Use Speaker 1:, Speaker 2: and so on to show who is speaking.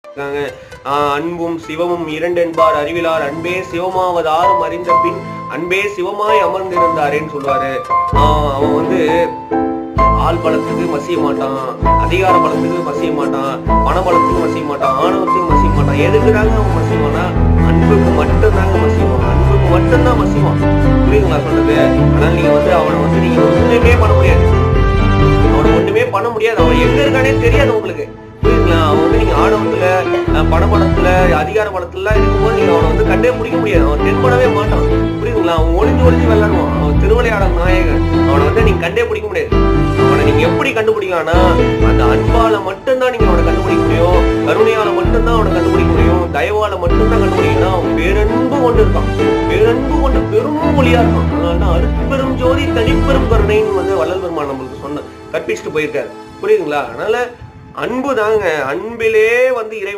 Speaker 1: அன்பும் சிவமும் இரண்டென்பார் அறிவிலார் அன்பே சிவமாவதாரும் அறிந்த பின் அன்பே சிவமாய் அமர்ந்திருந்தாரேன்னு சொல்லுவாரு. அவன் வந்து ஆள் பலத்துக்கு மசிய மாட்டான், அதிகார பலத்துக்கு மசிய மாட்டான், பண பலத்துக்கு மசிய மாட்டான், ஆணவத்துக்கு மசிய மாட்டான். எதுக்கு தாங்க அவன் மசிவானா? அன்புக்கு மட்டும்தாங்க மசிவான், அன்புக்கு மட்டும்தான் மசிவான். புரியுதுங்களா சொல்றது? ஆனால் நீங்க வந்து அவனை வந்து நீங்க ஒண்ணுமே பண்ண முடியாது, அவனை ஒண்ணுமே பண்ண முடியாது. அவன் எங்க இருக்கானே தெரியாது உங்களுக்கு. புரியுதுங்களா? அவன் வந்து நீங்க ஆணவத்துல, பணபலத்துல, அதிகார பலத்துல இருக்கும்போது நீங்க அவனை வந்து கண்டே முடிக்க முடியாது. அவன் தென்படவே மாட்டான். புரியுதுங்களா? அவன் ஒளிஞ்சு ஒளிஞ்சு விளையாடுவான். அவன் திருவிளையாடல் நாயகன். அவனை வந்து நீங்க கண்டே பிடிக்க முடியாது. அவனை நீங்க எப்படி கண்டுபிடிக்கலாம்னா, அந்த அன்பால மட்டும்தான் நீங்க அவனை கண்டுபிடிக்க முடியும், கருணையால மட்டும்தான் அவனை கண்டுபிடிக்க முடியும், தயவால மட்டும்தான் கண்டுபிடிக்கணும். அவன் பேரன்பு கொண்டு இருக்கான், பேரன்பு கொண்டு பெரும் மொழியா இருக்கான். அதனாலதான் அருட்பெரும் ஜோதி தனிப்பெரும் கருணைன்னு வந்து வள்ளல் பெருமான் நம்மளுக்கு கற்பிச்சுட்டு போயிருக்காரு. புரியுதுங்களா? அதனால அன்பு தாங்க, அன்பிலே வந்து இறைவன்